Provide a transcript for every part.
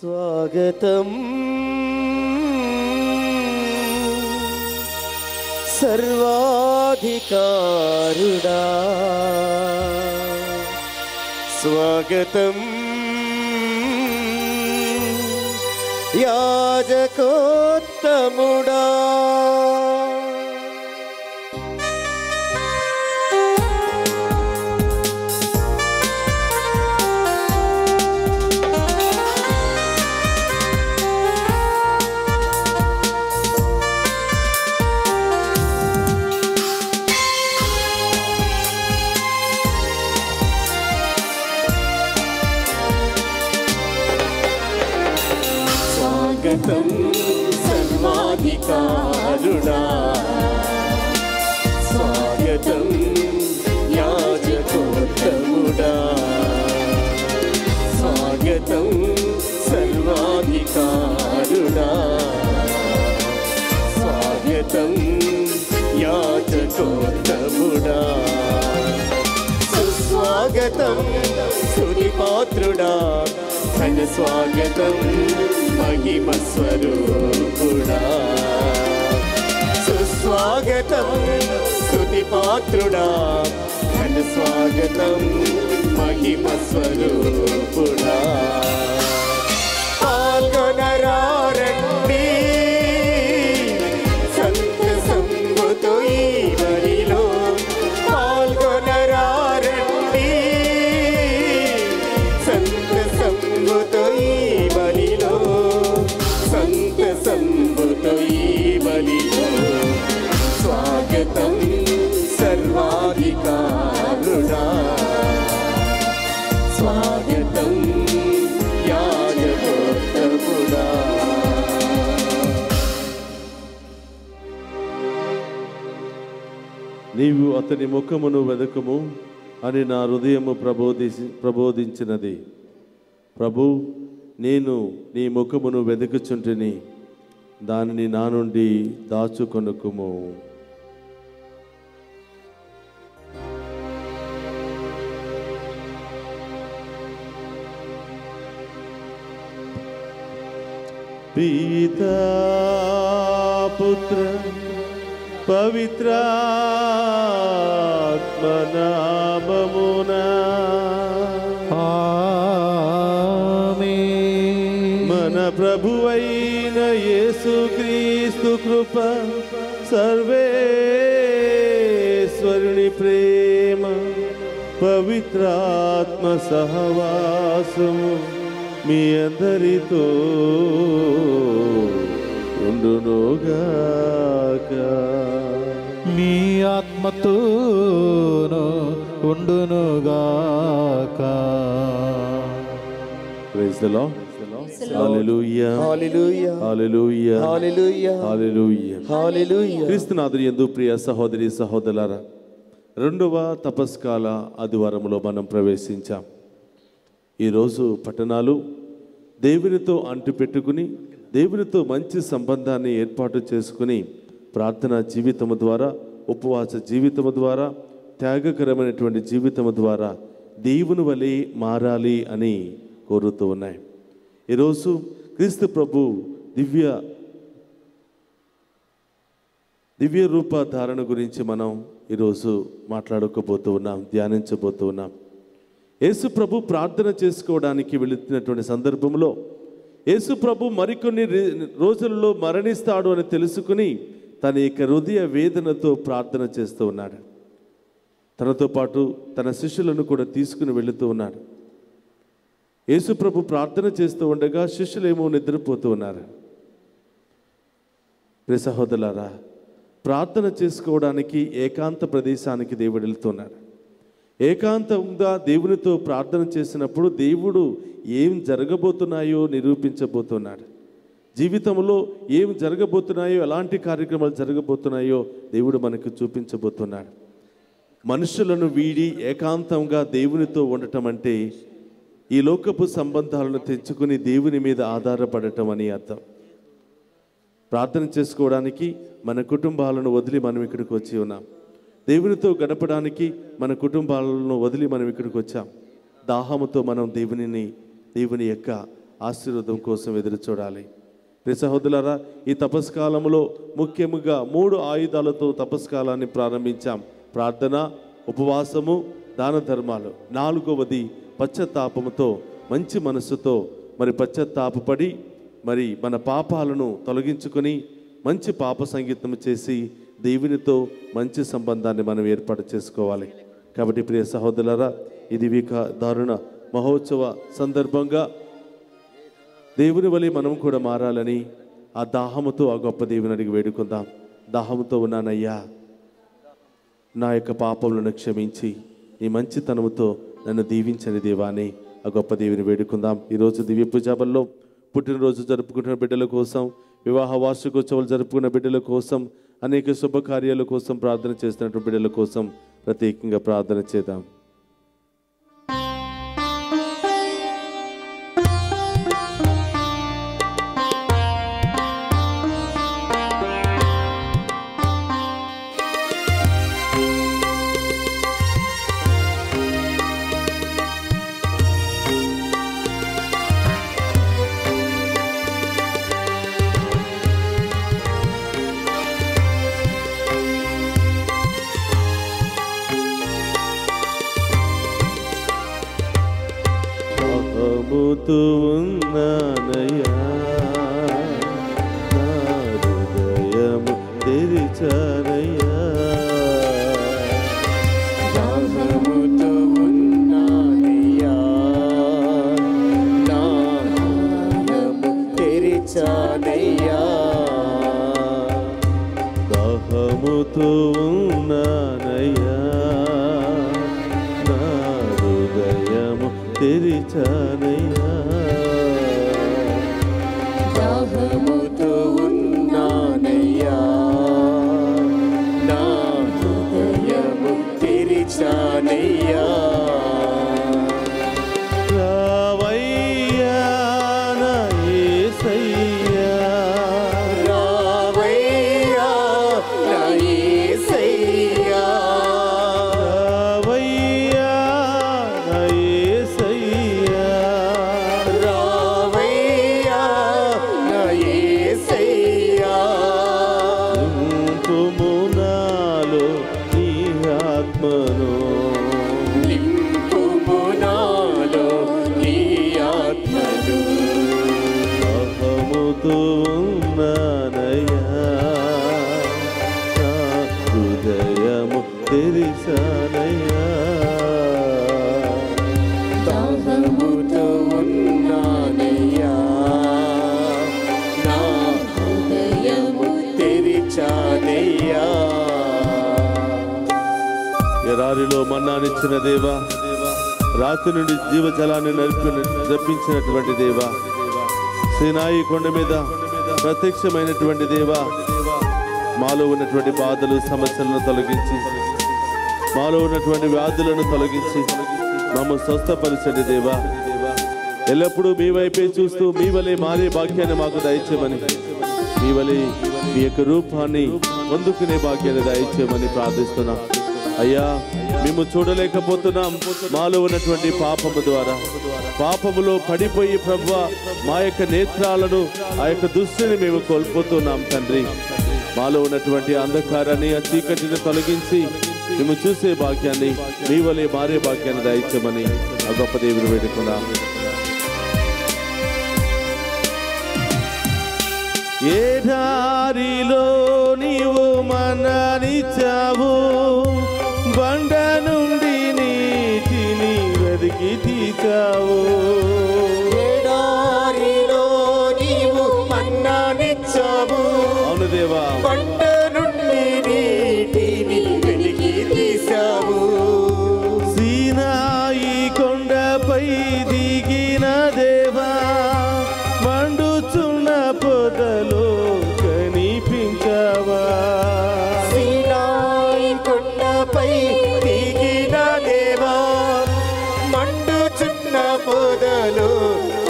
స్వాగతం సర్వాధికారుడా, స్వాగతం యాజకోత్తముడా. స్వాగతం సర్వాధికారుడా, స్వాగతం యాజకోత్తముడా, స్వాగతం సర్వాధికారుడా, స్వాగతం యాజకోత్తముడా. సుస్వాగతం స్తుతిపాత్రుడా, ఘన స్వాగతం మహిమ స్వరూపుడా. సుస్వాగతం స్తుతిపాత్రుడా, ఘన స్వాగతం మహిమ స్వరూపుడా. పాల్గొనరారండి సంతసంబుతో ఈ బలిలో, పాల్గొనరారండి సంతసంబుతో ఈ బలిలో, సంతసంబుతో ఈ బలిలో. స్వాగతం సర్వాధికారుడా, స్వాగతం యాజకోత్తముడా. నీవు అతని ముఖమును వెదకము అని నా హృదయము ప్రబోధించినది. ప్రభు, నేను నీ ముఖమును వెదకుచుంటిని, దానిని నా నుండి దాచుకొనుకుము. పితా పుత్ర పవిత్రాత్మ నామమునా ఆమేన్. మన ప్రభువైన యేసుక్రీస్తు కృప, సర్వేశ్వరుని ప్రేమ, పవిత్రాత్మ సహవాసము మీ అందరితో ఉండునుగాక. మీ ఆత్మతోను ఉండునుగాక. Praise the lord. Hallelujah, hallelujah, hallelujah, hallelujah, hallelujah, hallelujah. క్రీస్తునాథుని యందు ప్రియ సహోదరి సహోదరులారా, రెండవ తపస్కాల ఆదివారంలో మనం ప్రవేశించాం. ఈరోజు పట్టణాలు దేవునితో అంటిపెట్టుకుని, దేవునితో మంచి సంబంధాన్ని ఏర్పాటు చేసుకుని, ప్రార్థనా జీవితము ద్వారా, ఉపవాస జీవితము ద్వారా, త్యాగకరమైనటువంటి జీవితము ద్వారా దేవుని వలె మారాలి అని కోరుతూ ఉన్నాయి. ఈరోజు క్రీస్తు ప్రభు దివ్య రూప ధారణ గురించి మనం ఈరోజు మాట్లాడుకోబోతూ ఉన్నాం, ధ్యానించబోతూ ఉన్నాం. యేసు ప్రభు ప్రార్థన చేసుకోవడానికి వెళుతున్నటువంటి సందర్భంలో యేసు ప్రభు మరికొన్ని రోజుల్లో మరణిస్తాడు అని తెలుసుకుని తన యొక్క హృదయ వేదనతో ప్రార్థన చేస్తూ ఉన్నాడు. తనతో పాటు తన శిష్యులను కూడా తీసుకుని వెళుతూ ఉన్నాడు. యేసు ప్రభు ప్రార్థన చేస్తూ ఉండగా శిష్యులేమో నిద్రపోతూ ఉన్నారు. ప్రియ సహోదరులారా, ప్రార్థన చేసుకోవడానికి ఏకాంత ప్రదేశానికి దేవుడు వెళ్తున్నాడు. ఏకాంతంగా దేవునితో ప్రార్థన చేసినప్పుడు దేవుడు ఏం జరగబోతున్నాయో నిరూపించబోతున్నాడు. జీవితంలో ఏం జరగబోతున్నాయో, ఎలాంటి కార్యక్రమాలు జరగబోతున్నాయో దేవుడు మనకు చూపించబోతున్నాడు. మనుషులను వీడి ఏకాంతంగా దేవునితో ఉండటం అంటే ఈ లోకపు సంబంధాలను తెచ్చుకుని దేవుని మీద ఆధారపడటం అని అర్థం. ప్రార్థన చేసుకోవడానికి మన కుటుంబాలను వదిలి మనం ఇక్కడికి వచ్చి ఉన్నాం. దేవునితో గడపడానికి మన కుటుంబాలను వదిలి మనం ఇక్కడికి వచ్చాం. దాహముతో మనం దేవుని యొక్క ఆశీర్వాదం కోసం ఎదురు చూడాలి. ప్రియ సహోదరులారా, ఈ తపస్కాలంలో ముఖ్యంగా 3 ఆయుధాలతో తపస్కాలాన్ని ప్రారంభించాం. ప్రార్థన, ఉపవాసము, దాన ధర్మాలు. 4వది పశ్చాత్తాపముతో, మంచి మనస్సుతో పశ్చాత్తాపడి మన పాపాలను తొలగించుకొని మంచి పాప సంగీతం చేసి దేవునితో మంచి సంబంధాన్ని మనం ఏర్పాటు చేసుకోవాలి. కాబట్టి ప్రియ సహోదరులారా, ఇది దారుణ మహోత్సవ సందర్భంగా దేవుని వలె మనం కూడా మారాలని ఆ దాహముతో ఆ గొప్ప దేవుని అడిగి వేడుకుందాం. దాహముతో ఉన్నానయ్యా, నా యొక్క పాపములను క్షమించి నీ మంచితనముతో నన్ను దీవించని దేవాని ఆ గొప్ప దేవుని వేడుకుందాం. ఈరోజు దివ్య పూజాబల్లో పుట్టినరోజు జరుపుకుంటున్న బిడ్డల కోసం, వివాహ వార్షికోత్సవాలు జరుపుకున్న బిడ్డల కోసం, అనేక శుభకార్యాల కోసం ప్రార్థన చేస్తున్నటువంటి బిడ్డల కోసం ప్రత్యేకంగా ప్రార్థన చేద్దాం. ఉన్నానయ్యా, నా హృదయము తెరిచానయ్యా, దాహముతో ఉన్నానయ్యా, నా హృదయము తెరిచానయ్యా, దాహముతో ఉన్నానయ్యా, నా హృదయము తెరిచానయ్యా, దాహముతో ఉన్నానయ్యా, నా హృదయము తెరిచానయ్యా, రావయ్యా నా యేసయ్యా, రావయ్యా నా యేసయ్యా, రావయ్యా నా యేసయ్యా, రావయ్యా నా యేసయ్యా, నింపుము నాలో నీ ఆత్మను, నింపుము నాలో నీ ఆత్మను, దాహముతో ఉన్నానయ్యా, నా హృదయము తెరిచానయ్యా, దాహముతో ఉన్నానయ్యా, నా హృదయము తెరిచానయ్యా, ఎడారిలో మన్నానిచ్చిన దేవా, రాత్రి నుండి జీవజలాన్ని రప్పించినటువంటి దేవా, సీనాయి కొండ మీద ప్రత్యక్షమైనటువంటి దేవా, మాలో ఉన్నటువంటి బాధలు సమస్యలను తొలగించి, మాలో ఉన్నటువంటి వ్యాధులను తొలగించి మమ్మల్ని స్వస్థపరచండి దేవా. ఎల్లప్పుడూ మీ వైపే చూస్తూ మీ వలె మారే భాగ్యాన్ని మాకు దయచేయమని, మీ వలె మీ యొక్క రూపాన్ని పొందుకునే భాగ్యాన్ని దయచేయమని ప్రార్థిస్తున్నాం. అయ్యా, మేము చూడలేకపోతున్నాం, మాలో ఉన్నటువంటి పాపము ద్వారా పాపములో పడిపోయి ప్రభువా మా యొక్క నేత్రాలను, ఆ యొక్క దృష్టిని మేము కోల్పోతున్నాం తండ్రి. మాలో ఉన్నటువంటి అంధకారాన్ని, ఆ చీకటిని తొలగించి మేము చూసే భాగ్యాన్ని, మీ వలె మారే భాగ్యాన్ని దయచేయమని ఆ గొప్ప దేవుని వేడుకున్నాం. ఏ దారిలో నీవు మన్నానిచ్చావు, బండ నుండి నీటిని వెదికి తీచావు, ఎడారిలో నీవు మన్నానిచ్చావు, అవును దేవా, బండ నుండి నీటిని వెలికి తీశావు, సీనాయి కొండపై దిగిన దేవా, మండుచున్న పొదలో కనిపించావా, సీనాయి కొండపై దిగిన దేవా, మండుచున్న పొదలో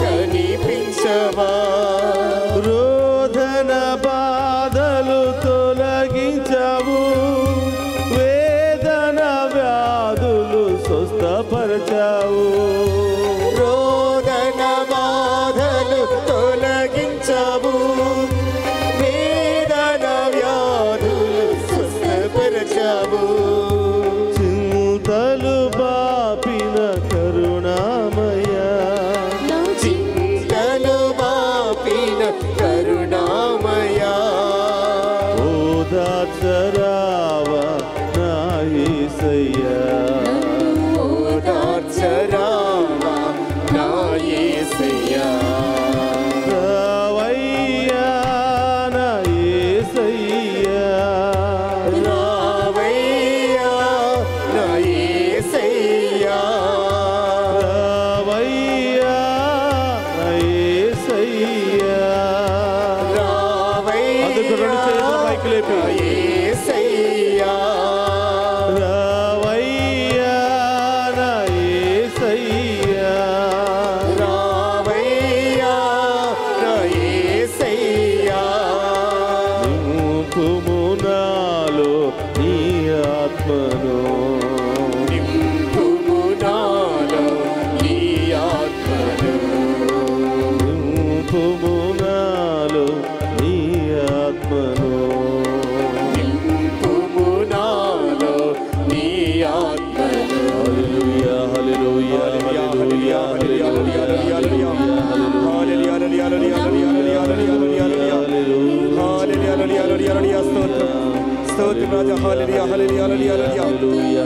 కనిపించవా, రోదన బాధలు తొలగించావు, వేదన వ్యాధులు స్వస్థపరచావు, రోదన బాధలు తొలగించావు, వేదన వ్యాధులు స్వస్థపరచావు. చింతలు బాపిన కరుణామయ, చింతలు బాపిన కరుణామయ, ఓదార్చరావా నా యేసయ్యా, ఓదార్చరావా నా యేసయ్యా. రావయ్యా నా యేసయ్యా, రావయ్యా నా యేసయ్యా, రావయ్యా నా యేసయ్యా. అందుకు రెండు చేతులు పైకి లేపి యేసయ్యా, రావయ్యా నా యేసయ్యా, రావయ్యా నా యేసయ్యా. నింపుము నాలో నీ ఆత్మను, నింపుము నాలో నీ ఆత్మను, నింపుము నాలో నీ ఆత్మను. నింపుము నాలో నీ ఆత్మను. హల్లెలూయా హల్లెలూయా హల్లెలూయా హల్లెలూయా స్తోత్రం రాజా. హల్లెలూయా హల్లెలూయా హల్లెలూయా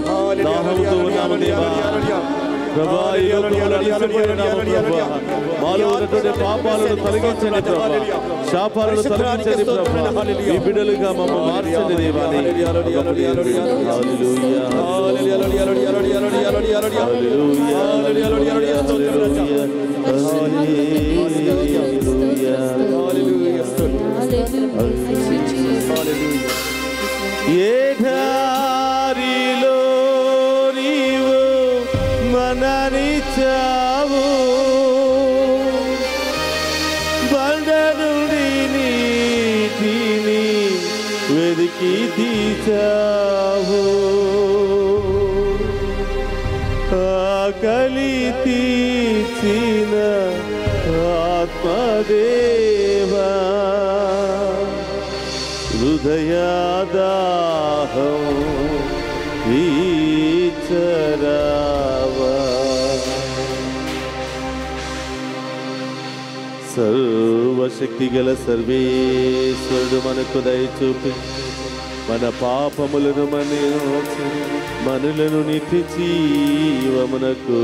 దాహంతో ఉన్నాము దేవా. ప్రభా, ఈ లోకంలో అలసిపోయినాము ప్రభా. మాలో ఉన్నటువంటి పాపాలను తొలగించండి ప్రభా, శాపాలను తొలగించండి ప్రభా. ఈ బిడ్డలుగా మమ్మల్ని మార్చండి దేవాని. హల్లెలూయా హల్లెలూయా హల్లెలూయా ఏ దారిలో నీవు మననిచ్చావు, బండ నుండి నీటిని వెదికి తీచావు, ఆకలి తీర్చిన ఆత్మదేవా, హృదయాదాహం తీర్చరావా. సర్వశక్తి గల సర్వేశ్వరుడు మనకు దయచూపి మన పాపములను మనలను నిత్య జీవమునకు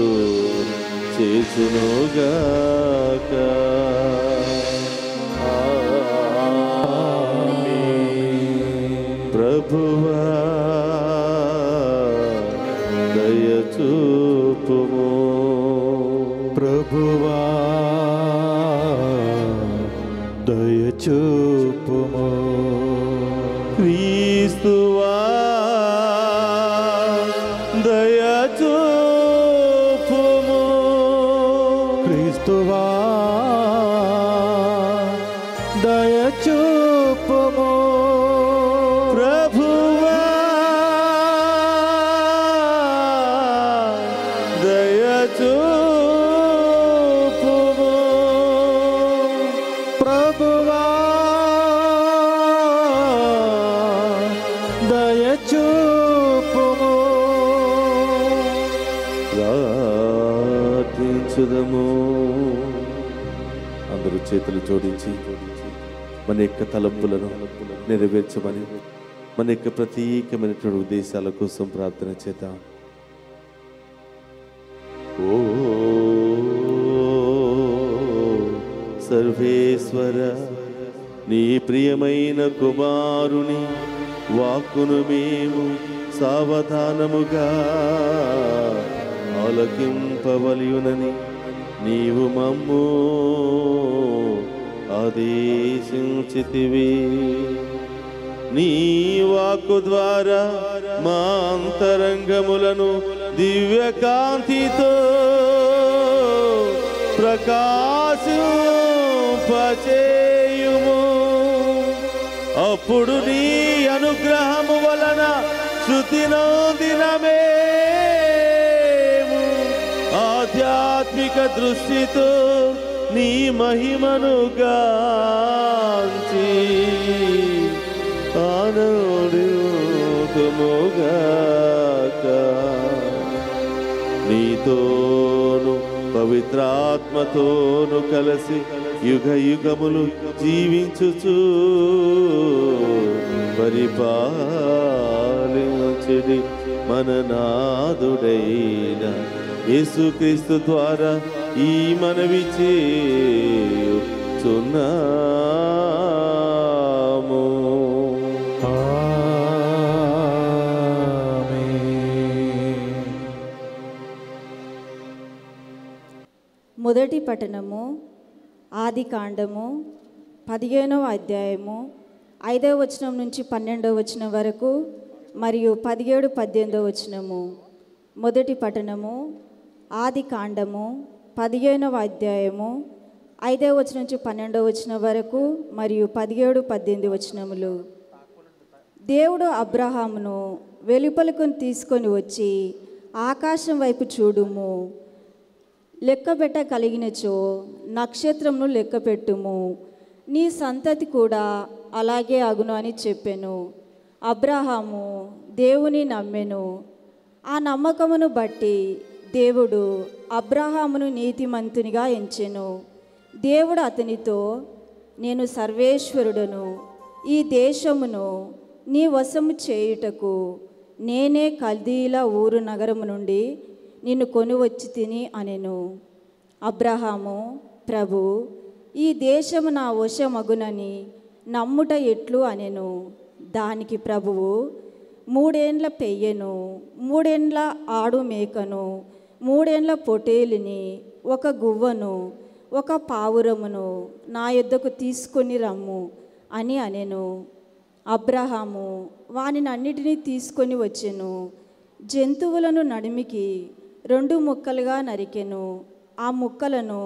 చేర్చునుగాక. ప్రభువా దయచూపుము, ప్రభువా దయచూపుము, క్రీస్తువా దయచూపుము, క్రీస్తువా దయచూపుము, ప్రభువా దయచూపుము, ప్రభువా దయచూపుము. ప్రార్థించుదము. అందరూ చేతులు జోడించి మన యొక్క తలంపులను నెరవేర్చమని, మన యొక్క ప్రత్యేకమైనటువంటి ఉద్దేశాల కోసం ప్రార్థన చేద్దాం. ఓ సర్వేశ్వర, నీ ప్రియమైన కుమారుని వాక్కును మేము సావధానముగా ఆలకింపవలయునని నీవు మమ్ము ఆదేశించితివి. నీ వాక్కు ద్వారా మా అంతరంగములను దివ్యకాంతితో ప్రకాశింపచేయుము. అప్పుడు నీ అనుగ్రహము వలన శృతి నొందిన మేము ఆధ్యాత్మిక దృష్టితో నీ మహిమను గాంచి ఆనందింతుముగాక. నీతోను పవిత్రాత్మతోను కలిసి యుగ యుగములు జీవించుచు పరిపాలించుడి మన నాదుడైన యేసుక్రీస్తు ద్వారా ఈ మనవి చేయుచున్నాము. మొదటి పట్టణము ఆదికాండము 15వ అధ్యాయము 5వ వచనం నుంచి 12వ వచనం వరకు మరియు 17, 18వ వచనము. మొదటి పట్టణము ఆదికాండము 15వ అధ్యాయము 5వ వచనం నుంచి 12వ వచనం వరకు మరియు 17, 18 వచనములు. దేవుడు అబ్రహామును వెలుపలకు తీసుకొని వచ్చి ఆకాశం వైపు చూడుము, లెక్కపెట్ట కలిగినచో నక్షత్రమును లెక్కపెట్టుము, నీ సంతతి కూడా అలాగే అగును అని చెప్పెను. అబ్రహాము దేవుని నమ్మెను. ఆ నమ్మకమును బట్టి దేవుడు అబ్రహామును నీతిమంతునిగా ఎంచెను. దేవుడు అతనితో, నేను సర్వేశ్వరుడను, ఈ దేశమును నీ వశము చేయుటకు నేనే కల్దీల ఊరు నగరము నుండి నిన్ను కొనువచ్చి తిని అనెను. అబ్రహాము, ప్రభు, ఈ దేశము నా వశమగునని నమ్ముట ఎట్లు అనెను. దానికి ప్రభువు, 3 ఏండ్ల పెయ్యను, 3 ఏండ్ల ఆడు మేకను, 3 ఏండ్ల పొటేలిని, 1 గువ్వను, 1 పావురమును నా యొద్దకు తీసుకొని రమ్ము అని అనెను. అబ్రహాము వానిని అన్నిటినీ తీసుకొని వచ్చెను. జంతువులను నడిమికి 2 ముక్కలుగా నరికెను. ఆ ముక్కలను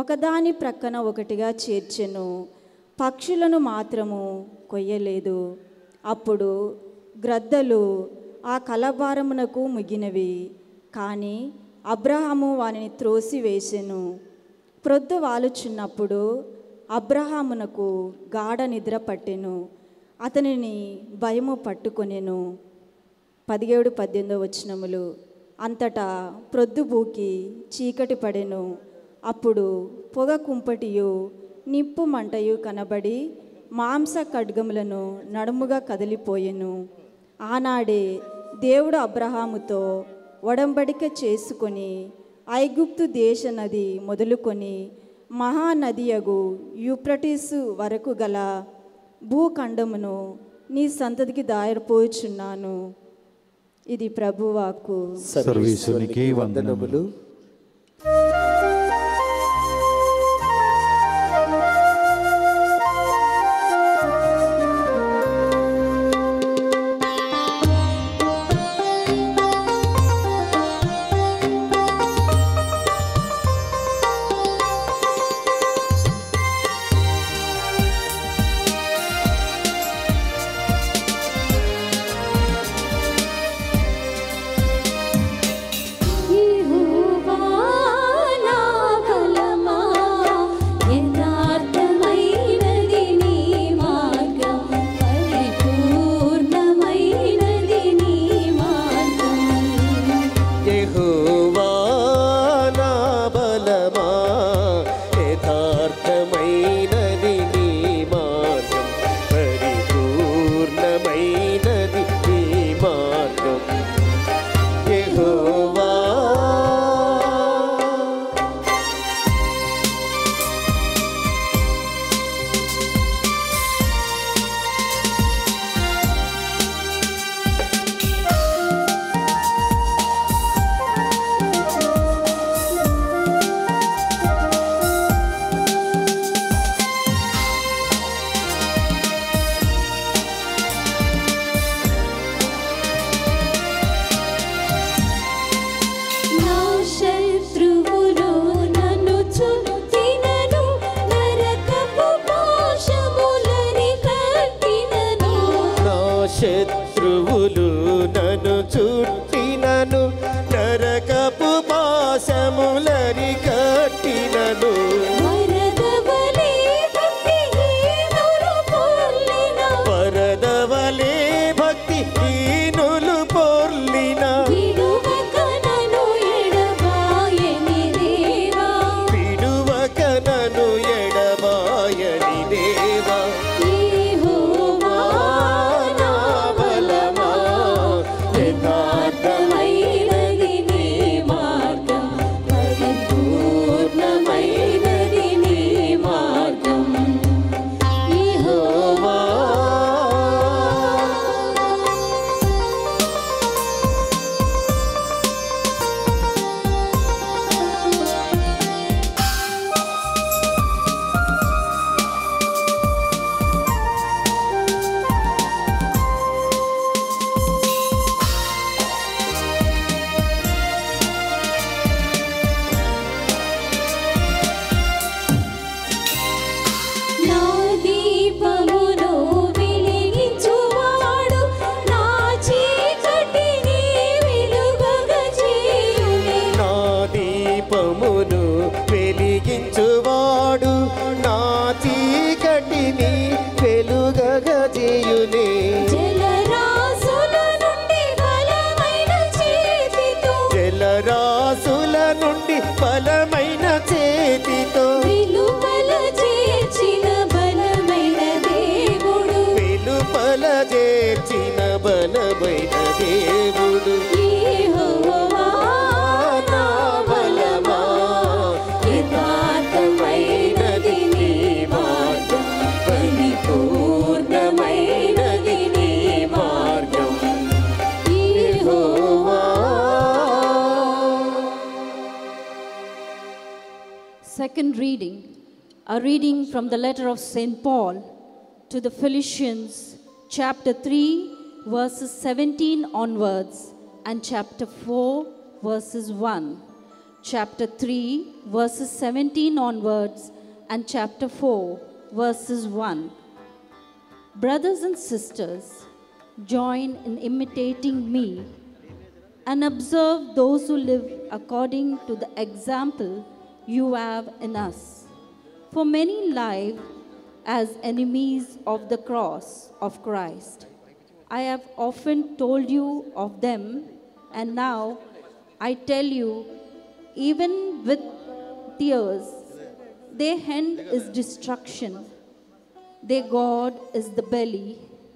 ఒకదాని ప్రక్కన ఒకటిగా చేర్చెను. పక్షులను మాత్రము కొయ్యలేదు. అప్పుడు గ్రద్దలు ఆ కలభారమునకు ముగినవి. కానీ అబ్రహాము వానిని త్రోసివేసెను. ప్రొద్దు వాలుచున్నప్పుడు అబ్రహామునకు గాఢ నిద్ర పట్టెను. అతనిని భయము పట్టుకొనెను. 17, 18 వచనములు. అంతటా ప్రొద్దుబూకి చీకటి పడెను. అప్పుడు పొగ కుంపటియు నిప్పు మంటయు కనబడి మాంస ఖడ్గములను నడుముగా కదిలిపోయెను. ఆనాడే దేవుడు అబ్రహాముతో ఒడంబడిక చేసుకొని ఐగుప్తు దేశ నది మొదలుకొని మహానదియగు యూఫ్రటీసు వరకు గల భూఖండమును నీ సంతతికి దాయపోచున్నాను. ఇది ప్రభువాక్కు. సర్వేశ్వరునికి వందనములు. శత్రువులు నన్ను చుట్టినను, నరకపు పాశములరి కట్టినను, చీకటిని వెలుగగజేయునే జలరాసుల నుండి బలమైన చేతితో జలరాసుల నుండి బలమైన చేతితో వెలుపల చేర్చిన బలమైన దేవుడు వెలుపల చేర్చిన బలమైన దేవుడు యెహోవా నా బలమా యథార్థమైనది నీ మార్గం పరిపూర్ణమైనది నీ మార్గం యెహోవా. Second reading, a reading from the letter of St. Paul to the Philippians, chapter 3, verses 17 onwards, and chapter 4, verses 1. Chapter 3, verses 17 onwards, and chapter 4, verses 1. Brothers and sisters, join in imitating me and observe those who live according to the example you have in us. For many live as enemies of the cross of Christ. I have often told you of them, and now I tell you, even with tears, their end is destruction. Their God is the belly,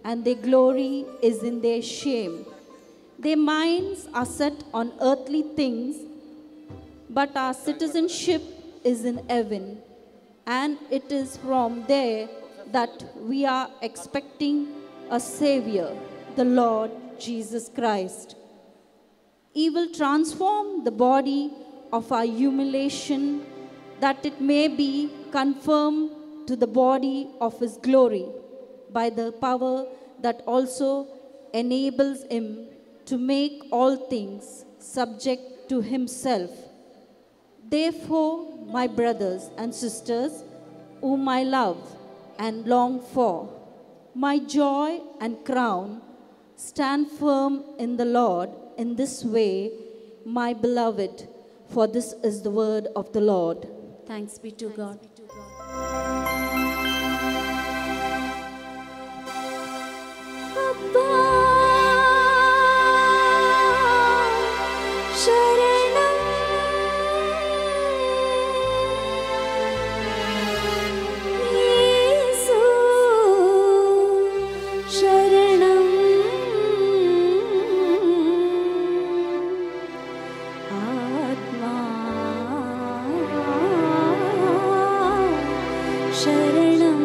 and their glory is in their shame. Their minds are set on earthly things, but our citizenship is in heaven, and it is from there that we are expecting a Savior, the Lord Jesus Christ. He will transform the body of our humiliation, that it may be conformed to the body of His glory, by the power that also enables Him to make all things subject to Himself. Therefore, my brothers and sisters, whom I love and long for, my joy and crown, stand firm in the Lord in this way, my beloved, for this is the word of the Lord. Thanks be to God. అబ్బా శరణం యేసు శరణం ఆత్మా శరణం.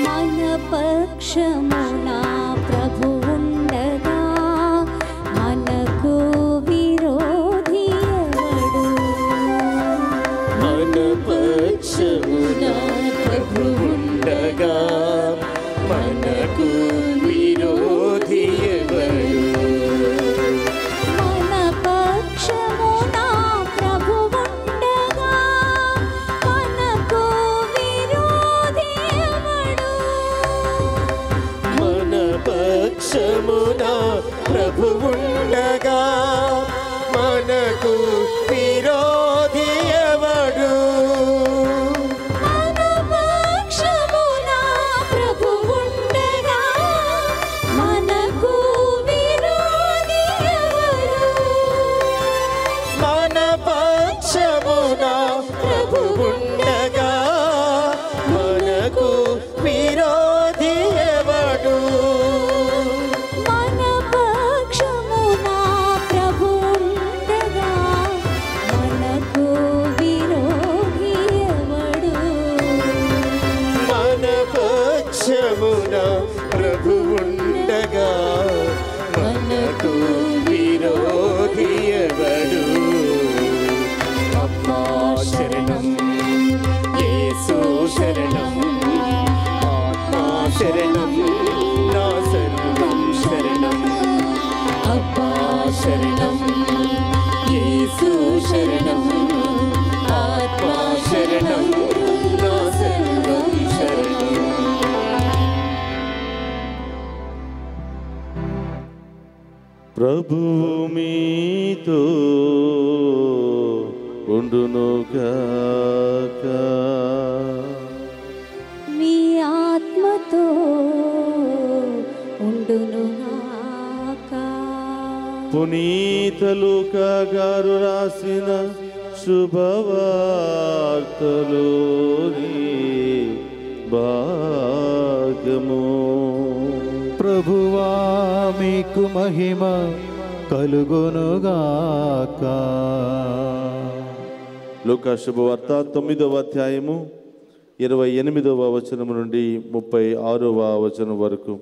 మన పక్షమున ప్రభు ఉండగా మనకు విరోధి ఎవడు? మన పక్షమున ప్రభు ఉండగా మనకు విరోధి ఎవడు? మన పక్షమున ప్రభు ఉండగా మనకు విరోధి ఎవడు? మన పక్షమున ప్రభు ఉండగా మనకు విరోధి ఎవడు? మన పక్షమున శరణం, యేసు శరణం, ఆత్మా శరణం, నా సర్వం శరణం. అబ్బా శరణం, యేసు శరణం, ఆత్మా శరణం, నా సర్వం శరణం. ప్రభువు మీతో ఉండునుగాక. మీ ఆత్మతో ఉండునుగాక. పునీత లూకా గారు రాసిన శుభవార్తలోని భాగము. ప్రభువా మీకు మహిమ కలుగునుగాక. లూకా శుభవార్త 9వ అధ్యాయము 28వ వచనం నుండి 36వ వచనం వరకు.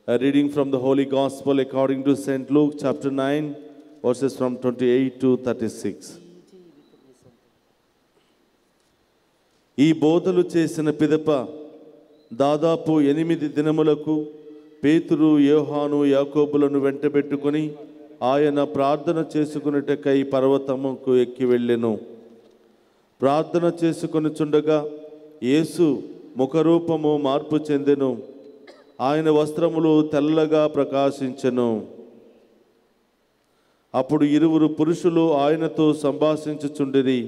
A reading from the Holy Gospel according to St. Luke chapter 9 verses from 28 to 36. ఈ బోధలు చేసిన పిదప దాదాపు 8 దినములకు పేతురు, యోహాను, యాకోబులను వెంటబెట్టుకొని ఆయన ప్రార్థన చేసుకున్నటకై పర్వతముకు ఎక్కి వెళ్ళెను. ప్రార్థన చేసుకొనుచుండగా యేసు ముఖరూపము మార్పు చెందెను. ఆయన వస్త్రములు తెల్లగా ప్రకాశించెను. అప్పుడు 2 పురుషులు ఆయనతో సంభాషించుచుండిరి.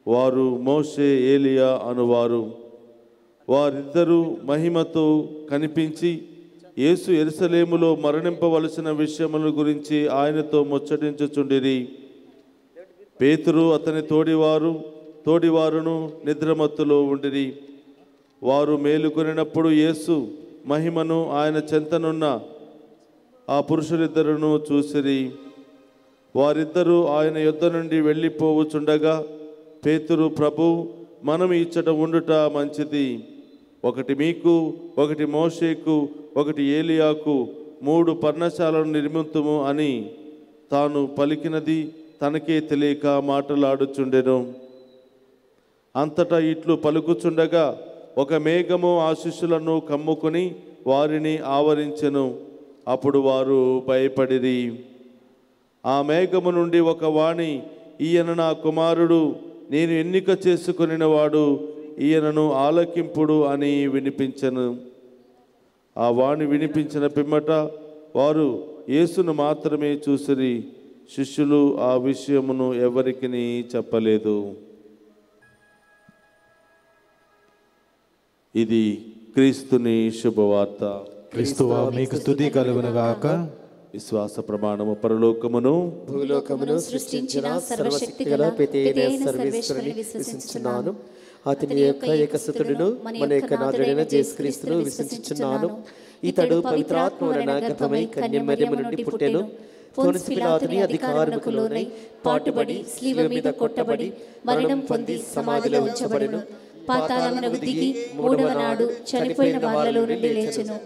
వారు మోషే, ఏలియా అనువారు. వారిద్దరూ మహిమతో కనిపించి యేసు యెరూషలేములో మరణింపవలసిన విషయముల గురించి ఆయనతో ముచ్చటించుచుండిరి. పేతురు అతని తోడివారును నిద్రమత్తులో ఉండిరి. వారు మేలుకొనినప్పుడు యేసు మహిమను ఆయన చెంతనున్న ఆ పురుషులిద్దరును చూసిరి. వారిద్దరూ ఆయన యొద్ద నుండి వెళ్ళిపోవుచుండగా పేతురు, ప్రభు, మనం ఇచ్చట ఉండుట మంచిది. ఒకటి మీకు, ఒకటి మోషేకు, ఒకటి ఏలియాకు 3 పర్ణశాలను నిర్మింతుము అని తాను పలికినది తనకే తెలియక మాటలాడుచుండెను. అంతటా ఇట్లు పలుకుచుండగా ఒక మేఘము ఆ శిష్యులను కమ్ముకొని వారిని ఆవరించెను. అప్పుడు వారు భయపడిరి. ఆ మేఘము నుండి ఒక వాణి, ఈయన నా కుమారుడు, నేను ఎన్నిక చేసుకొనినవాడు, ఈయనను ఆలకింపుడు అని వినిపించెను. ఆ వాణి వినిపించిన పిమ్మట వారు యేసును మాత్రమే చూసిరి. శిష్యులు ఆ విషయమును ఎవరికిని చెప్పలేదు. ఇది క్రీస్తుని శుభవార్త. క్రీస్తువా మీకు స్తుతి కలుగునుగాక. విశ్వాస ప్రమాణము. పరలోకమును భూలోకమును సృష్టించిన సర్వశక్తిగల పితైన సర్వేశ్వరుని విశ్వసించుచున్నాను. అతని యొక్క ఏకసుతుడును మన యొక్క నాథుడైన యేసుక్రీస్తును విశ్వసించుచున్నాను. ఇతడు పవిత్రాత్మ వలన గర్భమై కన్యమరియము నుండి పుట్టెను. పొన్సు పిలాతుని అధికారముకు లోనై పాటుబడి శిలువ మీద కొట్టబడి మరణం పొంది సమాధిలో ఉంచబడెను. పాతాళమునకు దిగి 3వ నాడు చనిపోయిన వారిలో నుండి లేచెను.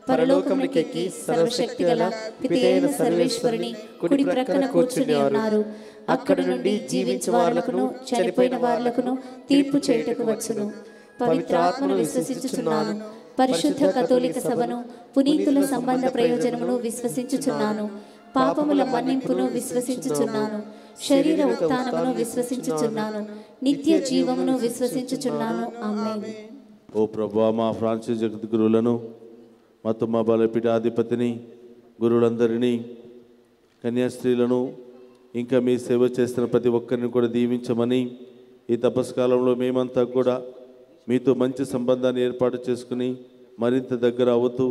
పరలోకములకెక్కి సర్వశక్తిగల పితైన సర్వేశ్వరుని కుడి ప్రక్కన కూర్చుని ఉన్నారు. అక్కడ నుండి జీవించు వారులకును చనిపోయిన వారులకును తీర్పు చేయుటకు వచ్చును. పవిత్రాత్మను విశ్వసించుచున్నాను. పరిశుద్ధ కథోలిక సభను, పునీతుల సంబంధ ప్రయోజనమును విశ్వసించుచున్నాను. పాపముల మన్నింపును విశ్వసించుచున్నాను. శరీర ఉత్థానమును విశ్వసించుచున్నాను. నిత్య జీవమును విశ్వసించుచున్నాను. ఆమేన్. ఓ ప్రభువా, మా ఫ్రాన్సిస్ జగద్గురువులను, ಮತ್ತು మా బలపీఠాధిపతిని, గురువులందరినీ, కన్యాస్త్రీలను, ఇంకా మీ సేవ చేస్తున్న ప్రతి ఒక్కరిని కూడా దీవించమని, ఈ తపస్కాలంలో మేమంతా కూడా మీతో మంచి సంబంధాన్ని ఏర్పాటు చేసుకుని మరింత దగ్గర అవుతూ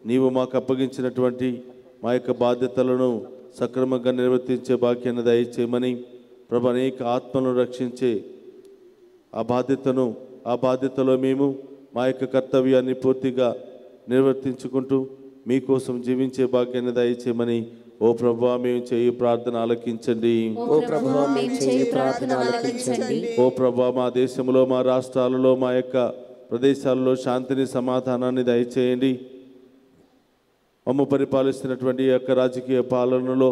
నీవు మాకు అప్పగించినటువంటి మా యొక్క బాధ్యతలను సక్రమంగా నిర్వర్తించే భాగ్యాన్ని దయచేయమని, ప్రభు, అనేక ఆత్మలను రక్షించే ఆ బాధ్యతలో మేము మా యొక్క కర్తవ్యాన్ని పూర్తిగా నిర్వర్తించుకుంటూ మీకోసం జీవించే భాగ్యాన్ని దయచేయమని, ఓ ప్రభువా, మేము చేయు ప్రార్థన ఆలకించండి. ఓ ప్రభువా, మా దేశంలో, మా రాష్ట్రాలలో, మా యొక్క ప్రదేశాలలో శాంతిని, సమాధానాన్ని దయచేయండి. మమ్మ పరిపాలిస్తున్నటువంటి యొక్క రాజకీయ పాలనలో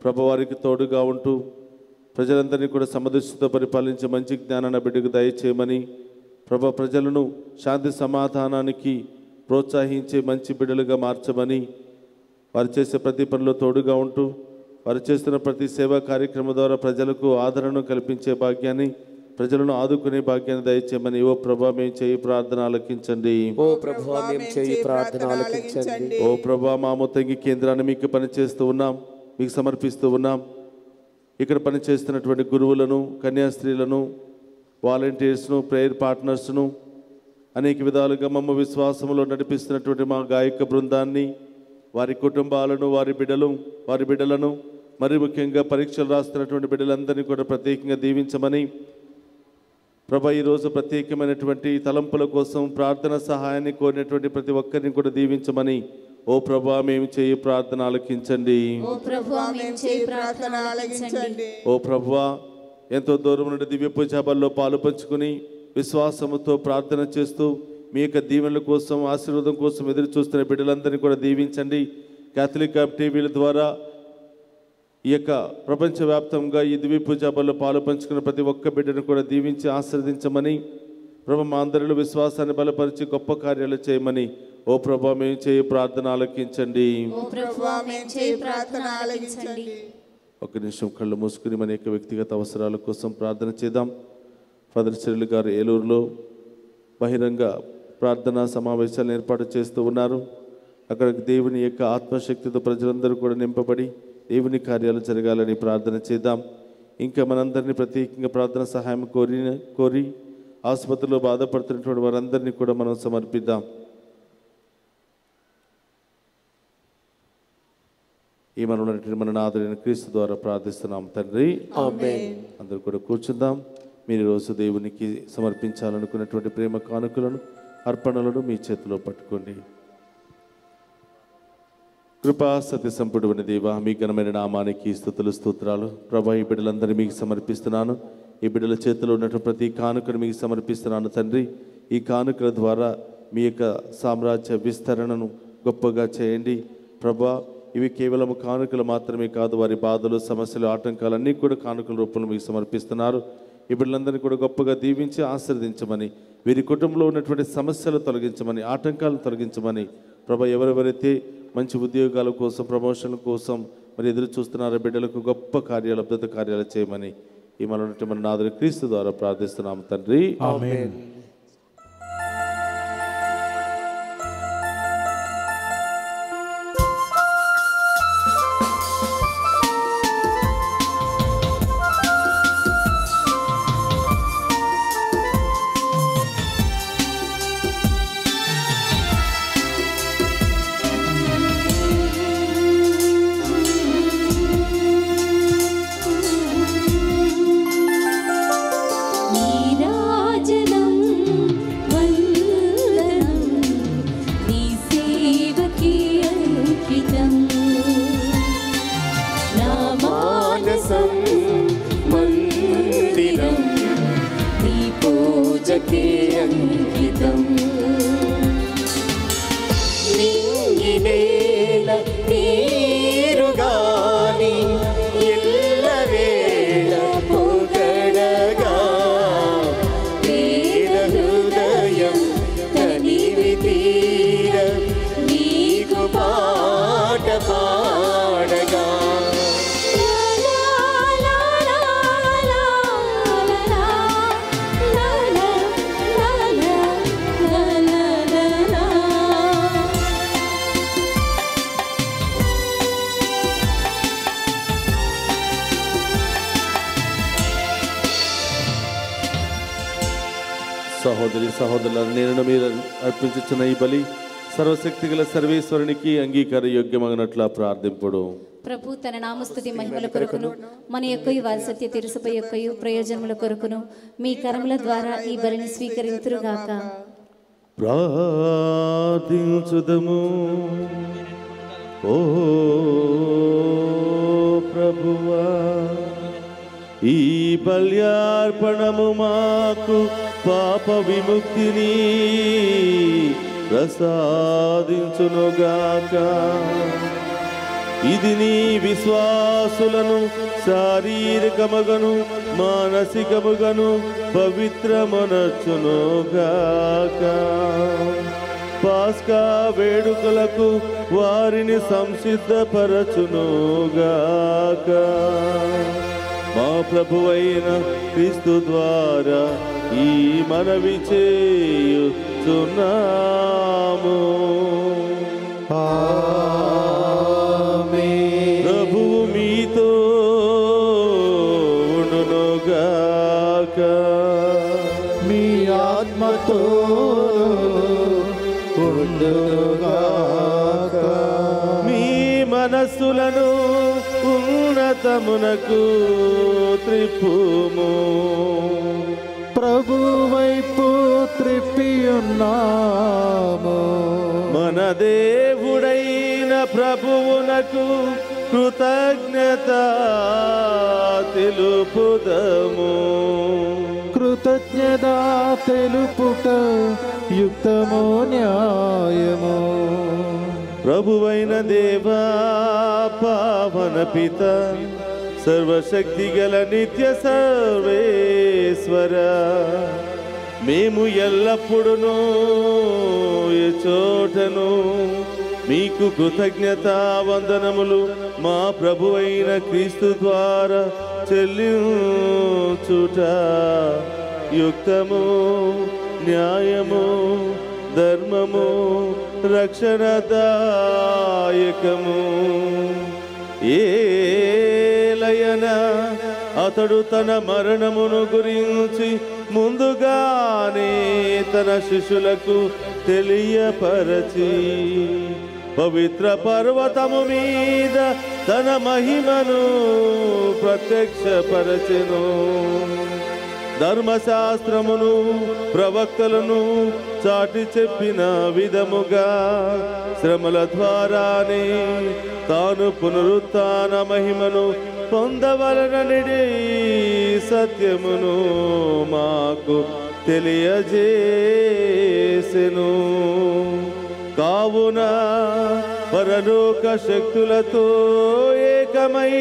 ప్రభువారికి తోడుగా ఉంటూ ప్రజలందరినీ కూడా సమదృష్టితో పరిపాలించే మంచి జ్ఞానాన్ని బిడ్డకు దయచేయమని ప్రభా, ప్రజలను శాంతి సమాధానానికి ప్రోత్సహించే మంచి బిడ్డలుగా మార్చమని, వారు చేసే ప్రతి పనిలో తోడుగా ఉంటూ వారు చేస్తున్న ప్రతి సేవా కార్యక్రమం ద్వారా ప్రజలకు ఆదరణ కల్పించే భాగ్యాన్ని, ప్రజలను ఆదుకునే భాగ్యాన్ని దయచేయమని ఓ ప్రభా మేము చేయి ప్రార్థన ఆలకించండి. ఓ ప్రభువా మేము చేయి ప్రార్థన ఆలకించండి. ఓ ప్రభా మా మొత్తంగి కేంద్రాన్ని మీకు పనిచేస్తూ ఉన్నాం, మీకు సమర్పిస్తూ ఉన్నాం. ఇక్కడ పనిచేస్తున్నటువంటి గురువులను, కన్యాస్త్రీలను, వాలంటీర్స్ను, ప్రేయర్ పార్ట్నర్స్ను, అనేక విధాలుగా మమ్మ విశ్వాసంలో నడిపిస్తున్నటువంటి మా గాయక బృందాన్ని, వారి కుటుంబాలను, వారి బిడ్డలను, మరి ముఖ్యంగా పరీక్షలు రాస్తున్నటువంటి బిడ్డలందరినీ కూడా ప్రత్యేకంగా దీవించమని ప్రభా, ఈరోజు ప్రత్యేకమైనటువంటి తలంపుల కోసం ప్రార్థన సహాయాన్ని కోరినటువంటి ప్రతి ఒక్కరిని కూడా దీవించమని ఓ ప్రభా మేము చేయి ప్రార్థన ఆలకించండి. ఓ ప్రభువా, ఎంతో దూరం నుండి దివ్య పూజాబల్లో పాలు పంచుకుని విశ్వాసముతో ప్రార్థన చేస్తూ మీ యొక్క దీవెనల కోసం, ఆశీర్వాదం కోసం ఎదురు చూస్తున్న బిడ్డలందరినీ కూడా దీవించండి. కేథలిక్ టీవీల ద్వారా ఈ యొక్క ప్రపంచవ్యాప్తంగా ఈ దివ్య పూజాబల్లో పాలు పంచుకున్న ప్రతి ఒక్క బిడ్డను కూడా దీవించి ఆశీర్వదించమని ప్రభు, మా అందరిలో విశ్వాసాన్ని బలపరిచి గొప్ప కార్యాలు చేయమని ఓ ప్రభా మేము చేయి ప్రార్థన ఆలకించండి. ఒక నిమిషం కళ్ళు మూసుకుని మన యొక్క వ్యక్తిగత అవసరాల కోసం ప్రార్థన చేద్దాం. ఫాదర్ సిరిల్ గారు ఏలూరులో బహిరంగ ప్రార్థనా సమావేశాలను ఏర్పాటు చేస్తూ ఉన్నారు. అక్కడ దేవుని యొక్క ఆత్మశక్తితో ప్రజలందరూ కూడా నింపబడి దేవుని కార్యాలు జరగాలని ప్రార్థన చేద్దాం. ఇంకా మనందరినీ ప్రత్యేకంగా ప్రార్థన సహాయం కోరి ఆసుపత్రిలో బాధపడుతున్నటువంటి వారందరినీ కూడా మనం సమర్పిద్దాం. ఈ మన నాథుడైన క్రీస్తు ద్వారా ప్రార్థిస్తున్నాం తండ్రి, ఆమేన్. అందరూ కూడా కూర్చుందాం. మీరు రోజు దేవునికి సమర్పించాలనుకున్నటువంటి ప్రేమ కానుకలను, అర్పణలను మీ చేతిలో పట్టుకోండి. కృపా సత్య సంపుడైన దేవా, మీ ఘనమైన నామానికి స్తుతులు స్తోత్రాలు. ప్రభా, ఈ బిడ్డలందరినీ మీకు సమర్పిస్తున్నాను. ఈ బిడ్డల చేతిలో ఉన్నటువంటి ప్రతి కానుకను మీకు సమర్పిస్తున్నాను తండ్రి. ఈ కానుకల ద్వారా మీ యొక్క సామ్రాజ్య విస్తరణను గొప్పగా చేయండి ప్రభా. ఇవి కేవలం కానుకలు మాత్రమే కాదు, వారి బాధలు, సమస్యలు, ఆటంకాలన్నీ కూడా కానుకల రూపంలో మీకు సమర్పిస్తున్నారు. ఈ బిడ్డలందరినీ కూడా గొప్పగా దీవించి ఆశీర్వదించమని, వీరి కుటుంబంలో ఉన్నటువంటి సమస్యలు తొలగించమని, ఆటంకాలను తొలగించమని ప్రభా, ఎవరెవరైతే మంచి ఉద్యోగాల కోసం, ప్రమోషన్ల కోసం మరి ఎదురు చూస్తున్నారో బిడ్డలకు గొప్ప కార్యాలు, అద్భుత కార్యాలు చేయమని ఈ మన నాథుని క్రీస్తు ద్వారా ప్రార్థిస్తున్నాము తండ్రి, ఆమేన్. సహోదరి సహోదరులను నేను మీరు అర్పించుచున్న ఈ బలి సర్వశక్తి గల సర్వేశ్వరునికి అంగీకార యోగ్యమగినట్లా ప్రార్థింపుడు. ప్రభు తన నామస్తుతి మహిమల కొరకును మన యొక్క వారి సత్య తిరుసభ యొక్క ప్రయోజనముల కొరకును మీ కరముల ద్వారా ఈ బలిని స్వీకరింతురుగాక. ప్రార్థించుదము. ఓ ప్రభువా, ఈ బల్యార్పణము మాకు పాప విముక్తిని ప్రసాదించునుగాక. ఇది నీ విశ్వాసులను శారీరకముగను మానసికముగను పవిత్రమనర్చునుగాక. పాస్కా వేడుకలకు వారిని సంసిద్ధపరచునుగాక. మా ప్రభువైన క్రీస్తు ద్వారా ఈ మనవి చేయుచున్నాము. ప్రభువు మీతో ఉండునుగాక. మీ ఆత్మతో ఉండునుగాక. మీ మనస్సులను ఉన్నతమునకు త్రిప్పుము. ప్రభు వైపు త్రిప్పియున్నాము. మన దేవుడైన ప్రభువునకు కృతజ్ఞత తెలుపుదము. కృతజ్ఞత తెలుపుట యుక్తము న్యాయము. ప్రభువైన దేవా పావన పిత సర్వశక్తి గల నిత్య సర్వేశ్వర, మేము ఎల్లప్పుడూ ఈ చోటను మీకు కృతజ్ఞతా వందనములు మా ప్రభు అయిన క్రీస్తు ద్వారా చెల్లించుట యుక్తము, న్యాయము, ధర్మము, రక్షణదాయకము. ఏలయన అతడు తన మరణమును గురించి ముందుగానే తన శిష్యులకు తెలియపరచి పవిత్ర పర్వతము మీద తన మహిమను ప్రత్యక్షపరచెను. ధర్మశాస్త్రమును ప్రవక్తలను చాటి చెప్పిన విధముగా శ్రమల ద్వారానే తాను పునరుత్థాన మహిమను పొందవలనని సత్యమును మాకు తెలియజేసెను. కావున పరలోక శక్తులతో ఏకమై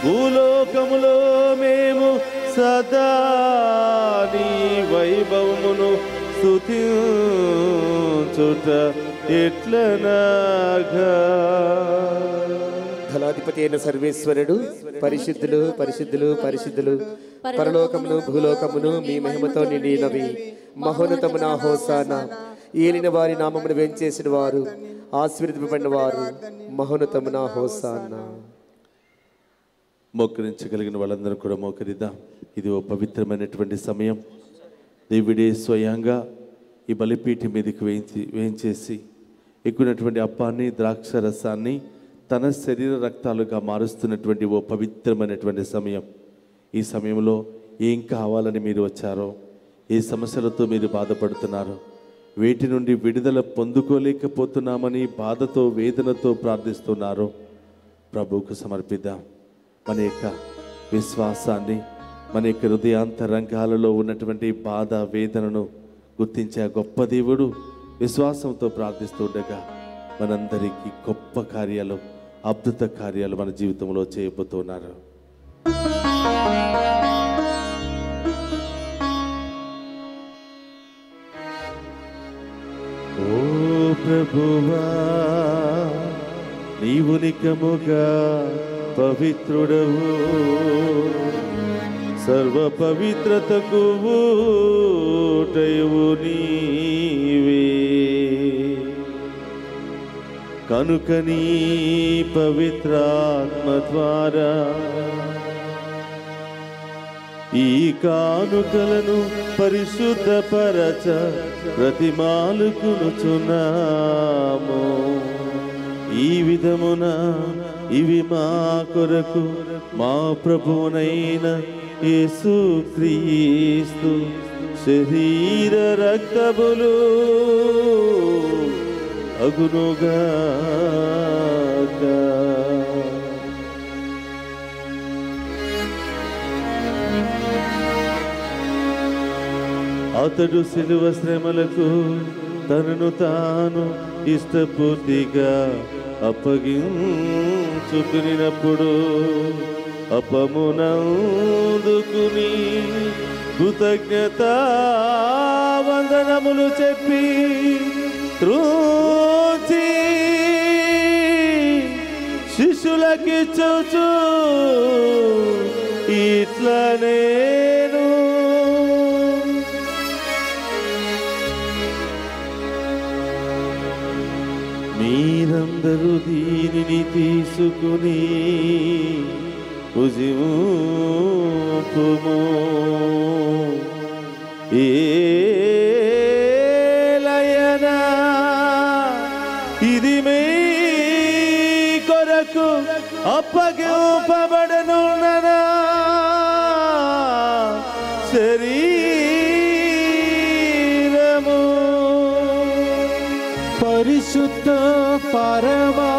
భూలోకములో మేము సదా నీ వైభవమును స్తుతించుట ఎట్లనగా. ధనాధిపతి అయిన సర్వేశ్వరుడు పరిశుద్ధులు పరిశుద్ధులు పరిశుద్ధులు, పరలోకమును భూలోకమును మీ మహిమతో నిండినవి. మహోన్నతమున హోసానా. ఏలిన వారి నామమును వెంచేసిన వారు ఆశీర్వదింపబడిన వారు. మహోన్నతమున హోసానా. మోకరించగలిగిన వాళ్ళందరూ కూడా మోకరిద్దాం. ఇది ఓ పవిత్రమైనటువంటి సమయం. దేవుడే స్వయంగా ఈ బలిపీఠం మీదకి వేయించేసి ఎక్కునటువంటి అప్పాన్ని ద్రాక్ష రసాన్ని తన శరీర రక్తాలుగా మారుస్తున్నటువంటి ఓ పవిత్రమైనటువంటి సమయం. ఈ సమయంలో ఏం కావాలని మీరు వచ్చారో, ఏ సమస్యలతో మీరు బాధపడుతున్నారో, వేటి నుండి విడుదల పొందుకోలేకపోతున్నామని బాధతో వేదనతో ప్రార్థిస్తున్నారో ప్రభువుకు సమర్పిద్దాం. మన యొక్క విశ్వాసాన్ని, మన యొక్క హృదయాంతరంగాలలో ఉన్నటువంటి బాధ వేదనను గుర్తించే గొప్ప దేవుడు విశ్వాసంతో ప్రార్థిస్తుండగా మనందరికీ గొప్ప కార్యాలు, అద్భుత కార్యాలు మన జీవితంలో చేయబోతున్నారు. ఓ ప్రభువా, నీవు నికముగా పవిత్రుడవు, సర్వ పవిత్రతకు ఊటయు నీవే. కనుక నీ పవిత్రాత్మ ద్వారా ఈ కానుకలను పరిశుద్ధపరచ ప్రతిమాలుకునుచున్నాము. ఈ విధమున ఇవి మా కొరకు మా ప్రభువునైన యేసుక్రీస్తు శరీర రక్తములు అగునుగాక. అతడు శిలువ శ్రమలకు తనను తాను ఇష్టపూర్తిగా అప్పగించుకునినప్పుడు అపమునందుకుని కృతజ్ఞత వందనములు చెప్పి త్రూచి శిష్యులకిచ్చుచు ఇట్లా నేను మీరందరూ దీనిని తీసుకుని భుజింపుము. ఏలయనా ఇది మీ కొరకు అప్పగింపబడనున్న శరీరము. పరిశుద్ధ పరమా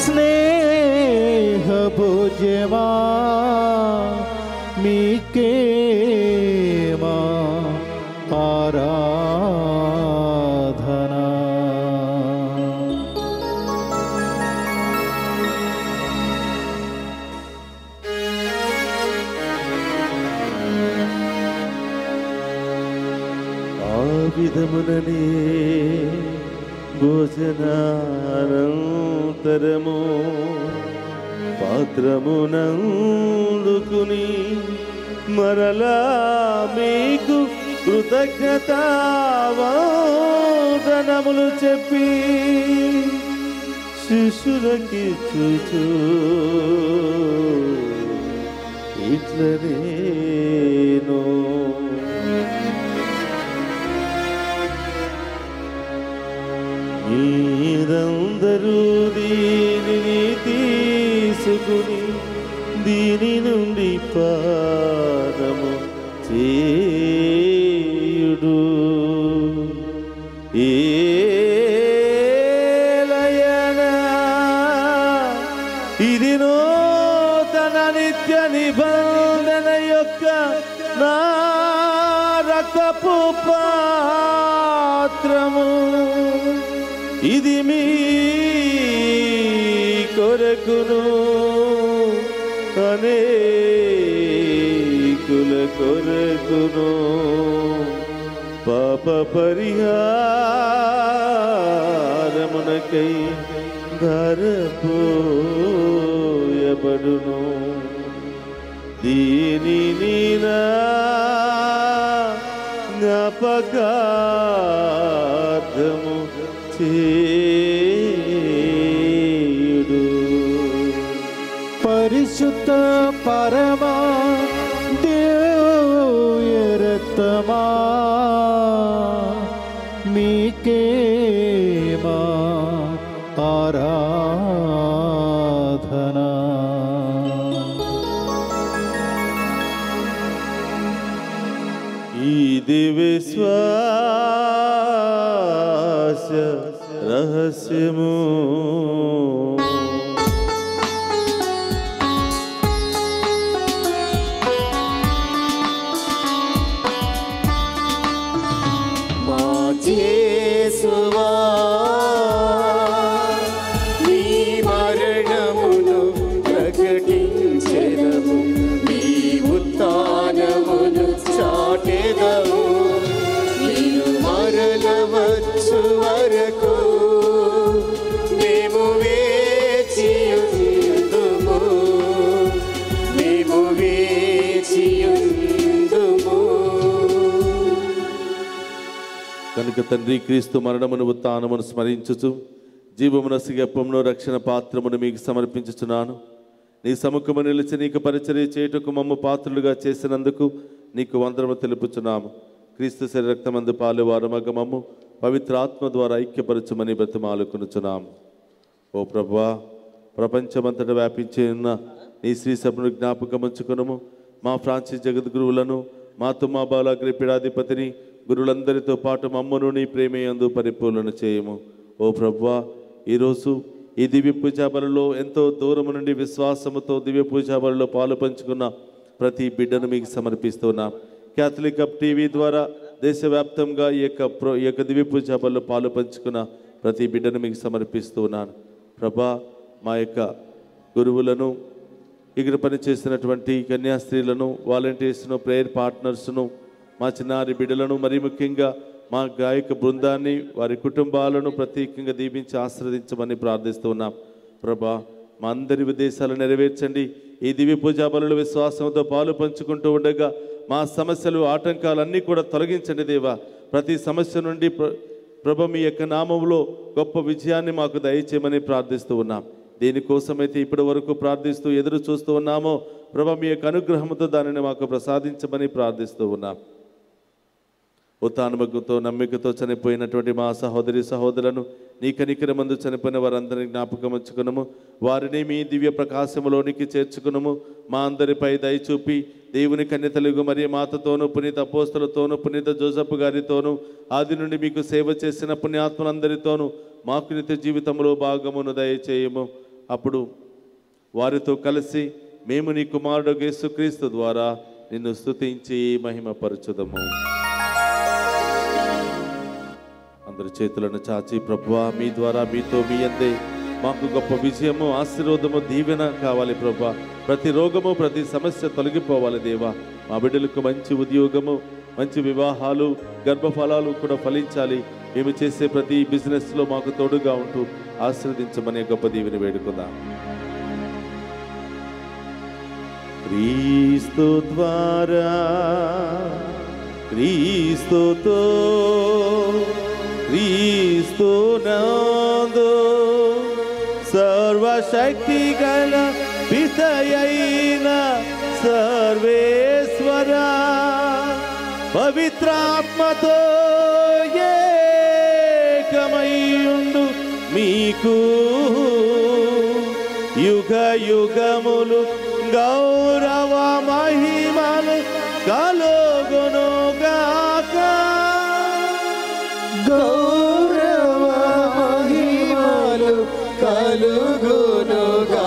స్నేహ భోజ్యమా మీకేమా ఆరాధన. ఆ విధముననే భోజనానంతరము పాత్రమునందుకుని మరలా మీకు కృతజ్ఞతావందనములు చెప్పి శిష్యులకిచ్చుచు ఇట్లా నేను మీరందరూ దీనిని తీసుకుని దీని నుండి పానము చేయుడు. ఏలయనా ఇది నూతన నిత్య నిబంధన యొక్క నా రక్తపు పాత్రము. ఇది మీ కొరకును అనేకుల కొరకును పాప పరిహారమునకై ధారపోయబడును. దీనిని నా జ్ఞాపకార్థము చేయుడు. పరిశుద్ధ పరమా దివ్య రక్తమా మీకేమా ఆరాధన. ఇది విశ్వాస రహస్యము. యేసువా నీ మరణమును ప్రకటించెదము, నీ ఉత్థానమును చాటెదము. నీవు మరల వచ్చు వరకు మేము వేచియుందుము, మేము వేచియుందుము. కనుక తండ్రి క్రీస్తు మరణమును ఉత్థానమును స్మరించుచు జీవమునసి గప్పమును రక్షణ పాత్రమును మీకు సమర్పించుచున్నాను. నీ సముఖము నిలిచి నీకు పరిచర్య చేయుటకు మమ్ము పాత్రులుగా చేసినందుకు నీకు వందనము తెలుపుచున్నాము. క్రీస్తు శరీర రక్తమందు పాలు వారమగ మమ్ము పవిత్ర ఆత్మ ద్వారా ఐక్యపరచుమని బ్రతిమాలుకొనుచున్నాము. ఓ ప్రభువా, ప్రపంచమంతటా వ్యాపించి ఉన్న నీ శ్రీ సభను జ్ఞాపకముంచుకునము. మా ఫ్రాన్సిస్ జగద్గురువులను, మా తుమ్మా బాలాగ్రి పీఠాధిపతిని, గురువులందరితో పాటు మమ్మను నీ ప్రేమయందు పరిపూర్ణ చేయము. ఓ ప్రభువా, ఈరోజు ఈ దివ్య పూజాబలిలో ఎంతో దూరము నుండి విశ్వాసముతో దివ్య పూజాబలిలో పాలు పంచుకున్న ప్రతి బిడ్డను మీకు సమర్పిస్తున్నాం. క్యాథలిక్ హబ్ టీవీ ద్వారా దేశవ్యాప్తంగా ఈ యొక్క దివ్య పూజాబలిలో పాలు పంచుకున్న ప్రతి బిడ్డను మీకు సమర్పిస్తున్నాను. ప్రభా మా యొక్క గురువులను, ఇక్కడ పనిచేసినటువంటి కన్యాస్త్రీలను, వాలంటీర్స్ను, ప్రేయర్ పార్ట్నర్స్ను, మా చిన్నారి బిడ్డలను, మరి ముఖ్యంగా మా గాయక బృందాన్ని, వారి కుటుంబాలను ప్రత్యేకంగా దీవించి ఆశీర్వదించమని ప్రార్థిస్తూ ఉన్నాం. ప్రభా మా అందరి ఉద్దేశాలు నెరవేర్చండి. ఈ దివ్య పూజా బలుల విశ్వాసంతో పాలు పంచుకుంటూ ఉండగా మా సమస్యలు, ఆటంకాలన్నీ కూడా తొలగించండి దేవా. ప్రతి సమస్య నుండి ప్రభ మీ యొక్క నామంలో గొప్ప విజయాన్ని మాకు దయచేయమని ప్రార్థిస్తూ ఉన్నాం. దేనికోసమైతే ఇప్పటి వరకు ప్రార్థిస్తూ ఎదురు చూస్తూ ఉన్నామో ప్రభ మీ యొక్క అనుగ్రహంతో దానిని మాకు ప్రసాదించమని ప్రార్థిస్తూ ఉన్నాం. ఉత్తానముతో నమ్మికతో చనిపోయినటువంటి మా సహోదరి సహోదరులను నీ కనికరమందు చనిపోయిన వారందరినీ జ్ఞాపకం ఉంచుకునము. వారిని మీ దివ్య ప్రకాశములోనికి చేర్చుకునము. మా అందరిపై దయచూపి దేవుని కన్య తెలుగు మరియు మాతతోనూ, పునీత అపోస్తలతోనూ, పునీత జోసెఫ్ గారితోనూ, ఆది నుండి మీకు సేవ చేసిన పుణ్యాత్మలందరితోనూ మాకు నిత్య జీవితంలో భాగమును దయచేయము. అప్పుడు వారితో కలిసి మేము నీ కుమారుడు యేసుక్రీస్తు ద్వారా నిన్ను స్తుతించి మహిమపరచుదము. అందరి చేతులను చాచి ప్రభువా, మీ ద్వారా మీతో మీ అందే మాకు గొప్ప విజయము, ఆశీర్వాదము, దీవెన కావాలి ప్రభువా. ప్రతి రోగము, ప్రతి సమస్య తొలగిపోవాలి దేవా. మా బిడ్డలకు మంచి ఉద్యోగము, మంచి వివాహాలు, గర్భఫలాలు కూడా ఫలించాలి. మేము చేసే ప్రతి బిజినెస్లో మాకు తోడుగా ఉంటూ ఆశీర్వదించమనే గొప్ప దీవెని వేడుకుందాం. క్రీస్తు ద్వారా, క్రీస్తుతో, క్రీస్తునందు సర్వశక్తి గల పితయైన సర్వేశ్వర పవిత్రాత్మతో ఏకమయ్యుండు మీకు యుగ యుగములు గౌరవ మహిమలు కలుగునుగాక. గౌరవ మహిమలు కలుగునుగాక.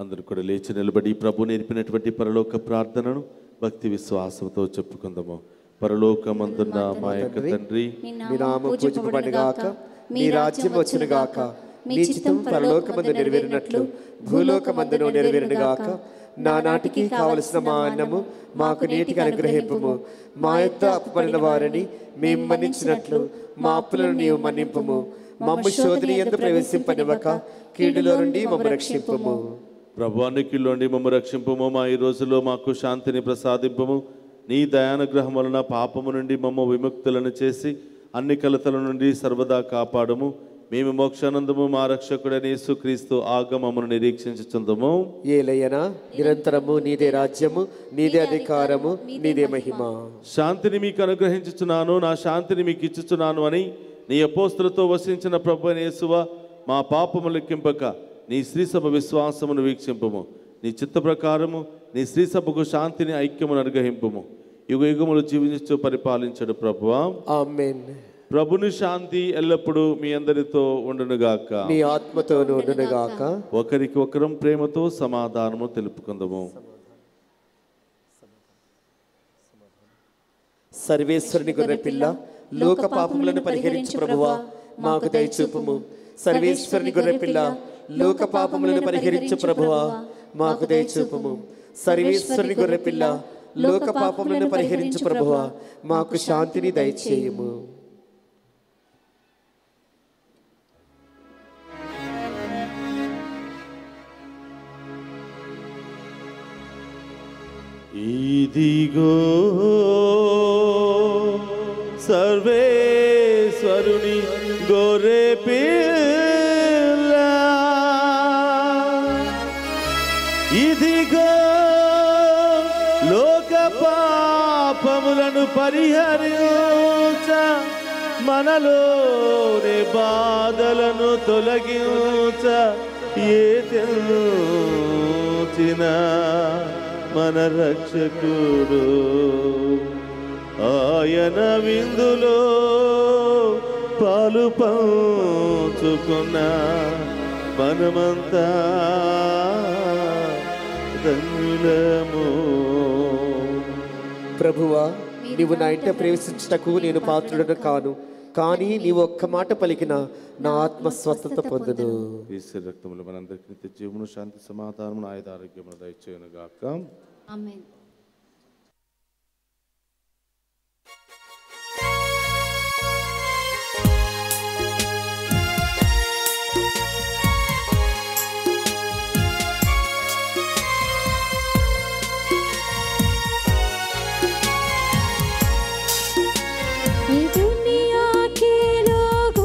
అందరూ కూడా లేచి నిలబడి ప్రభు నేర్పినటువంటి పరలోక ప్రార్థనను భక్తి విశ్వాసంతో చెప్పుకుందాము. పరలోకమందున్న మా యొక్క తండ్రి, మీ నామము పూజింపబడుగాక, మీ రాజ్యం వచ్చునుగాక, మీ చిత్తం పరలోకమందు నెరవేరినట్లు భూలోకమందును నెరవేరునుగాక. నానాటికి కావలసిన మా అన్నము మాకు నేటికి అనుగ్రహింపుము. మా యొద్ద అప్పుపడిన వారిని మేము మన్నించినట్లు మా అప్పులను నీవు మన్నింపుము. మమ్ము శోధన యందు ప్రవేశింపనివ్వక కీడులో నుండి మమ్ము రక్షింపుము. ప్రభువానికిలోండి మమ్ము రక్షింపుము. మా ఈ రోజులో మాకు శాంతిని ప్రసాదింపుము. నీ దయానుగ్రహం వలన పాపము నుండి మమ్ము విముక్తులను చేసి అన్ని కలతల నుండి సర్వదా కాపాడుము. మేము మోక్షానందము మా రక్షకుడైన యేసుక్రీస్తు ఆగమమును నిరీక్షించుచుందుము. ఏలయనా నిరంతరము నీదే రాజ్యము, నీదే అధికారము, నీదే మహిమ. శాంతిని మీకు అనుగ్రహించుచున్నాను, నా శాంతిని మీకు ఇచ్చుచున్నాను అని నీ అపోస్తులతో వసించిన ప్రభువైన యేసువా, మా పాపము లెక్కింపక నీ శ్రీసభ విశ్వాసమును వీక్షింపుము. నీ చిత్త ప్రకారము నీ శ్రీసభకు శాంతిని, ఐక్యమును అనుగ్రహింపుము. యుగ యుగములు జీవించు పరిపాలించడు ప్రభువా. ఆమేన్. ప్రభుని శాంతి ఎల్లప్పుడూ మీ అందరితో ఉండునుగాక, నీ ఆత్మతోను ఉండునుగాక. ఒకరికి ఒకరం ప్రేమతో సమాధానము తెలుపుకుందాము. సర్వేశ్వరుని గొర్రెపిల్ల, లోక పాపములను పరిహరించు ప్రభువా, మాకు దయచూపుము. సర్వేశ్వరుని గొర్రెపిల్ల, లోక పాపములను పరిహరించు ప్రభువా, మాకు దయచూపుము. సర్వేశ్వరుని గొర్రెపిల్ల, లోక పాపములను పరిహరించు ప్రభువా, మాకు శాంతిని దయచేయుము. ఇదిగో సర్వేశ్వరుని గొర్రె పిల్ల, ఇదిగో లోక పాపములను పరిహరించ, మనలోని బాధలను తొలగించ ఏచిన మన రక్షకుడు. ఆయన విందులో పాలు పంచుకున్న మనమంతా ధన్యులము. ప్రభువా, నీవు నా ఇంట ప్రవేశించుటకు నేను పాత్రుడను కాను, కానీ నీవు ఒక్క మాట పలికిన నా ఆత్మ స్వస్థత పొందును. క్రీస్తు రక్తములు మనందరికీ నిత్య జీవమును, శాంతి, సమాధానమును, ఆయుధ ఆరోగ్యమును దయచేయును గాక. ఆమేన్. दुनिया के लोग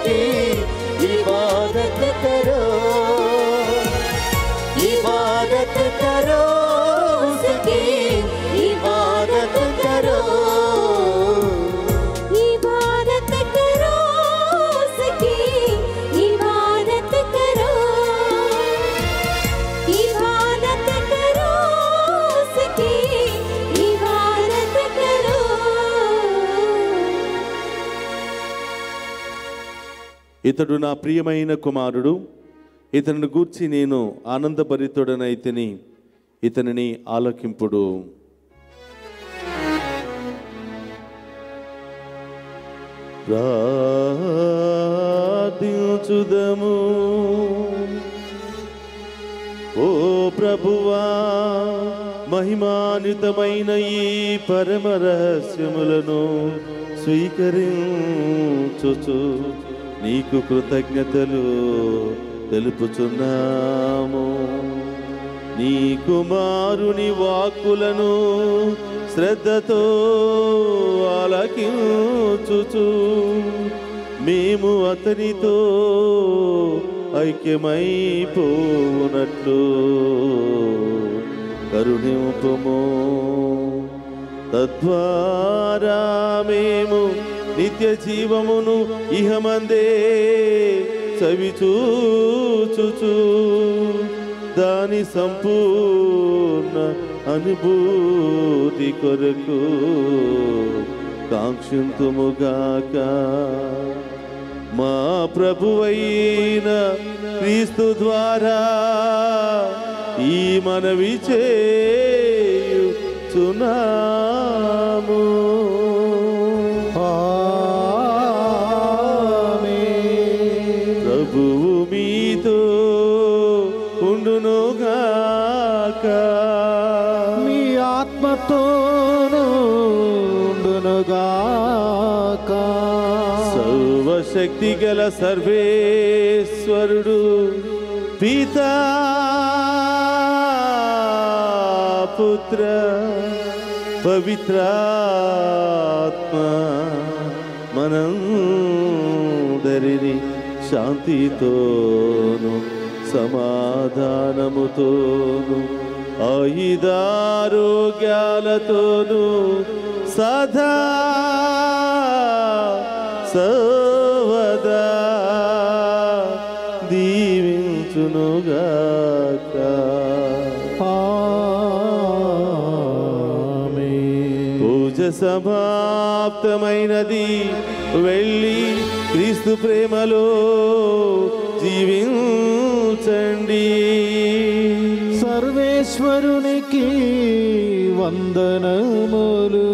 उसकी इबादत करो, इबादत करो उसकी इबादत करो, इबादत करो उसकी इबादत करो, इबादत करो उसकी इबादत करो। ఇతడు నా ప్రియమైన కుమారుడు, ఇతనిని గూర్చి నేను ఆనందభరితుడనైతిని, ఇతనిని ఆలకింపుడు. ప్రార్థించుదము. ఓ ప్రభువా, మహిమాన్వితమైన ఈ పరమ రహస్యములను స్వీకరించుచు నీకు కృతజ్ఞతలు తెలుపుచున్నాము. నీ కుమారుని వాక్కులను శ్రద్ధతో ఆలకించుచు మేము అతనితో ఐక్యమైపోవునట్లు కరుణింపుము. తద్వారా మేము నిత్య జీవమును ఇహమందే చవిచూచుచు దాని సంపూర్ణ అనుభూతి కొరకు కాంక్షింతుముగాక. మా ప్రభువైన క్రీస్తు ద్వారా ఈ మనవి చేయుచున్నాము. ప్రభువు మీతో ఉండునుగాక, మీ ఆత్మతోను ఉండునుగాక. సర్వశక్తి గల సర్వేశ్వరుడు పితా పుత్ర పవిత్రాత్మ మనందరిని శాంతితోను సమాధానముతోను ఆయుధారోగ్యాలతోను సదా సర్వదా దీవించునుగాక. పూజ సమాప్తమైనది. వెళ్ళి క్రీస్తు ప్రేమలో జీవించండి. సర్వేశ్వరునికి వందనములు.